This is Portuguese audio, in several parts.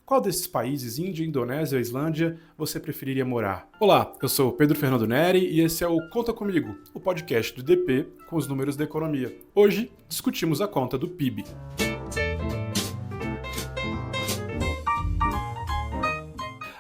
Qual desses países, Índia, Indonésia ou Islândia, você preferiria morar? Olá, eu sou Pedro Fernando Neri e esse é o Conta Comigo, o podcast do DP com os números da economia. Hoje, discutimos a conta do PIB.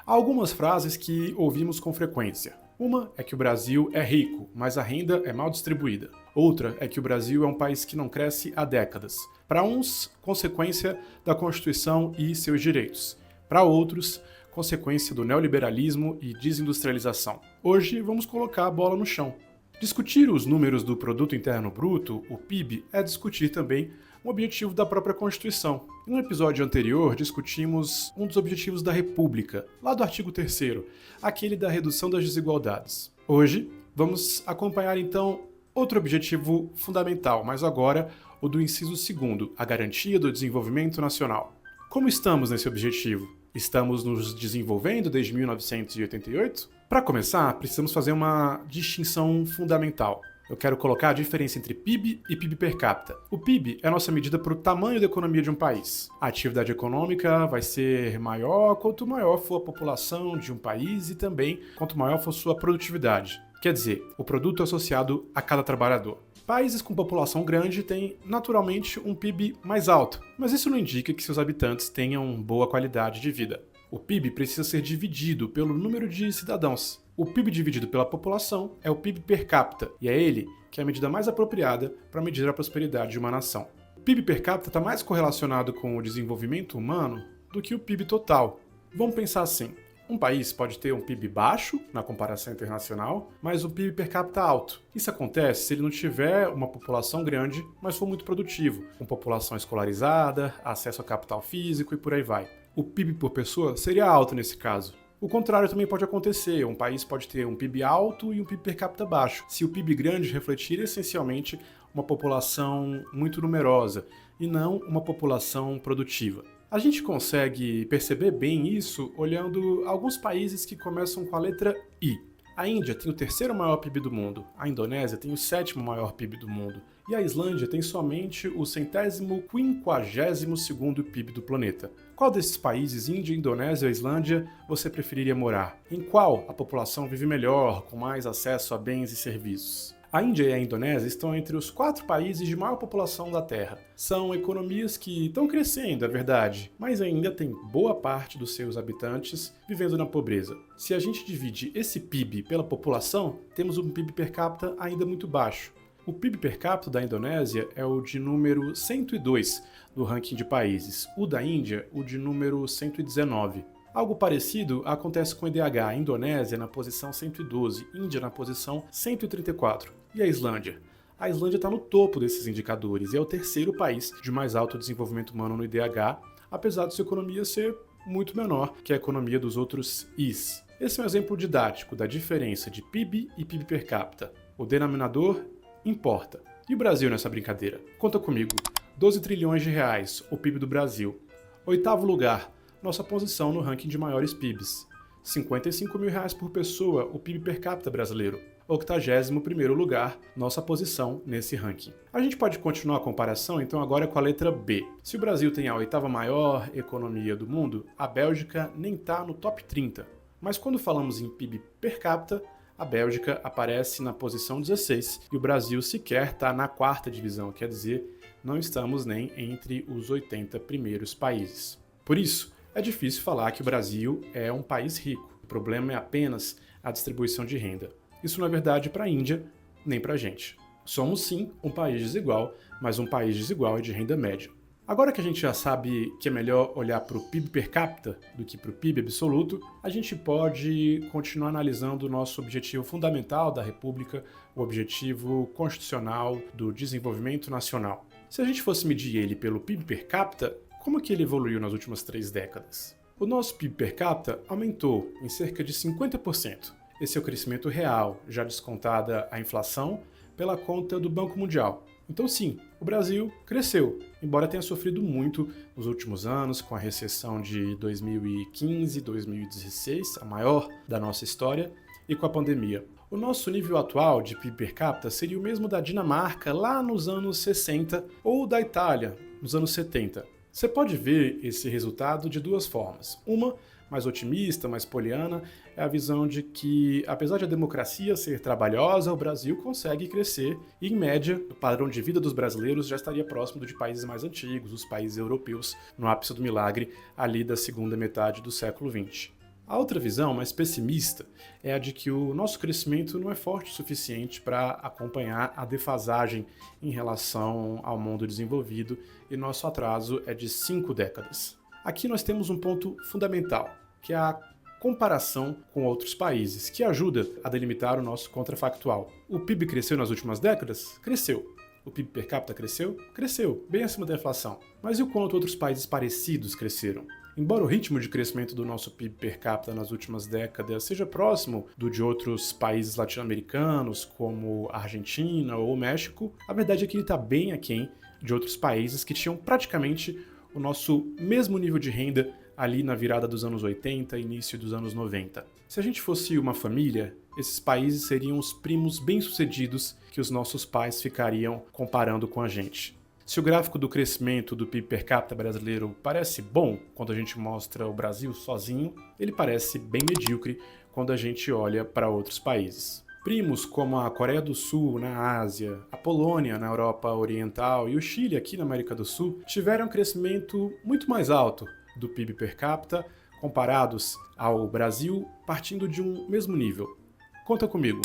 Há algumas frases que ouvimos com frequência. Uma é que o Brasil é rico, mas a renda é mal distribuída. Outra é que o Brasil é um país que não cresce há décadas. Para uns, consequência da Constituição e seus direitos. Para outros, consequência do neoliberalismo e desindustrialização. Hoje, vamos colocar a bola no chão. Discutir os números do Produto Interno Bruto, o PIB, é discutir também um objetivo da própria Constituição. Em um episódio anterior, discutimos um dos objetivos da República, lá do artigo 3º, aquele da redução das desigualdades. Hoje, vamos acompanhar então outro objetivo fundamental, mas agora o do inciso 2º, a garantia do desenvolvimento nacional. Como estamos nesse objetivo? Estamos nos desenvolvendo desde 1988? Para começar, precisamos fazer uma distinção fundamental. Eu quero colocar a diferença entre PIB e PIB per capita. O PIB é a nossa medida para o tamanho da economia de um país. A atividade econômica vai ser maior quanto maior for a população de um país e também quanto maior for sua produtividade. Quer dizer, o produto associado a cada trabalhador. Países com população grande têm, naturalmente, um PIB mais alto, mas isso não indica que seus habitantes tenham boa qualidade de vida. O PIB precisa ser dividido pelo número de cidadãos. O PIB dividido pela população é o PIB per capita, e é ele que é a medida mais apropriada para medir a prosperidade de uma nação. O PIB per capita está mais correlacionado com o desenvolvimento humano do que o PIB total. Vamos pensar assim. Um país pode ter um PIB baixo, na comparação internacional, mas um PIB per capita alto. Isso acontece se ele não tiver uma população grande, mas for muito produtivo, com população escolarizada, acesso a capital físico e por aí vai. O PIB por pessoa seria alto nesse caso. O contrário também pode acontecer, um país pode ter um PIB alto e um PIB per capita baixo, se o PIB grande refletir essencialmente uma população muito numerosa e não uma população produtiva. A gente consegue perceber bem isso olhando alguns países que começam com a letra I. A Índia tem o terceiro maior PIB do mundo, a Indonésia tem o sétimo maior PIB do mundo e a Islândia tem somente o 152º PIB do planeta. Qual desses países, Índia, Indonésia ou Islândia, você preferiria morar? Em qual a população vive melhor, com mais acesso a bens e serviços? A Índia e a Indonésia estão entre os 4 países de maior população da Terra. São economias que estão crescendo, é verdade, mas ainda tem boa parte dos seus habitantes vivendo na pobreza. Se a gente divide esse PIB pela população, temos um PIB per capita ainda muito baixo. O PIB per capita da Indonésia é o de número 102 do ranking de países, o da Índia, o de número 119. Algo parecido acontece com o IDH, Indonésia na posição 112, Índia na posição 134. E a Islândia? A Islândia está no topo desses indicadores e é o terceiro país de mais alto desenvolvimento humano no IDH, apesar de sua economia ser muito menor que a economia dos outros Is. Esse é um exemplo didático da diferença de PIB e PIB per capita. O denominador importa. E o Brasil nessa brincadeira? Conta comigo. 12 trilhões de reais, o PIB do Brasil. 8º lugar, nossa posição no ranking de maiores PIBs. R$55 mil por pessoa, o PIB per capita brasileiro. 81º lugar, nossa posição nesse ranking. A gente pode continuar a comparação, então agora com a letra B. Se o Brasil tem a 8ª maior economia do mundo, a Bélgica nem está no top 30. Mas quando falamos em PIB per capita, a Bélgica aparece na posição 16 e o Brasil sequer está na 4ª divisão, quer dizer, não estamos nem entre os 80 primeiros países. Por isso, é difícil falar que o Brasil é um país rico. O problema é apenas a distribuição de renda. Isso não é verdade para a Índia, nem para a gente. Somos sim um país desigual, mas um país desigual e de renda média. Agora que a gente já sabe que é melhor olhar para o PIB per capita do que para o PIB absoluto, a gente pode continuar analisando o nosso objetivo fundamental da República, o objetivo constitucional do desenvolvimento nacional. Se a gente fosse medir ele pelo PIB per capita, como que ele evoluiu nas últimas 3 décadas? O nosso PIB per capita aumentou em cerca de 50%. Esse é o crescimento real, já descontada a inflação pela conta do Banco Mundial. Então sim, o Brasil cresceu, embora tenha sofrido muito nos últimos anos com a recessão de 2015, 2016, a maior da nossa história, e com a pandemia. O nosso nível atual de PIB per capita seria o mesmo da Dinamarca lá nos anos 60 ou da Itália nos anos 70. Você pode ver esse resultado de duas formas. Uma, mais otimista, mais poliana, é a visão de que, apesar de a democracia ser trabalhosa, o Brasil consegue crescer e, em média, o padrão de vida dos brasileiros já estaria próximo do de países mais antigos, os países europeus, no ápice do milagre, ali da segunda metade do século XX. A outra visão, mais pessimista, é a de que o nosso crescimento não é forte o suficiente para acompanhar a defasagem em relação ao mundo desenvolvido e nosso atraso é de 5 décadas. Aqui nós temos um ponto fundamental, que é a comparação com outros países, que ajuda a delimitar o nosso contrafactual. O PIB cresceu nas últimas décadas? Cresceu. O PIB per capita cresceu? Cresceu, bem acima da inflação. Mas e o quanto outros países parecidos cresceram? Embora o ritmo de crescimento do nosso PIB per capita nas últimas décadas seja próximo do de outros países latino-americanos, como a Argentina ou o México, a verdade é que ele está bem aquém de outros países que tinham praticamente o nosso mesmo nível de renda ali na virada dos anos 80 e início dos anos 90. Se a gente fosse uma família, esses países seriam os primos bem-sucedidos que os nossos pais ficariam comparando com a gente. Se o gráfico do crescimento do PIB per capita brasileiro parece bom quando a gente mostra o Brasil sozinho, ele parece bem medíocre quando a gente olha para outros países. Primos como a Coreia do Sul na Ásia, a Polônia na Europa Oriental e o Chile aqui na América do Sul tiveram um crescimento muito mais alto do PIB per capita comparados ao Brasil, partindo de um mesmo nível. Conta comigo.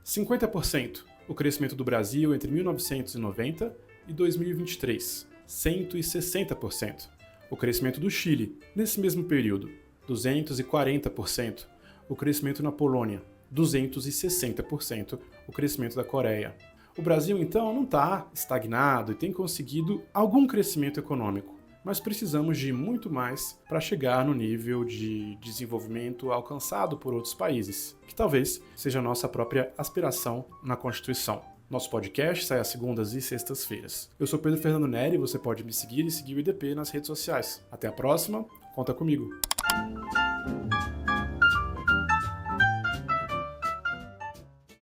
50% o crescimento do Brasil entre 1990 e 2023. 160% o crescimento do Chile nesse mesmo período. 240% o crescimento na Polônia. 260% o crescimento da Coreia. O Brasil, então, não está estagnado e tem conseguido algum crescimento econômico, mas precisamos de muito mais para chegar no nível de desenvolvimento alcançado por outros países, que talvez seja a nossa própria aspiração na Constituição. Nosso podcast sai às segundas e sextas-feiras. Eu sou Pedro Fernando Neri, você pode me seguir e seguir o IDP nas redes sociais. Até a próxima, conta comigo!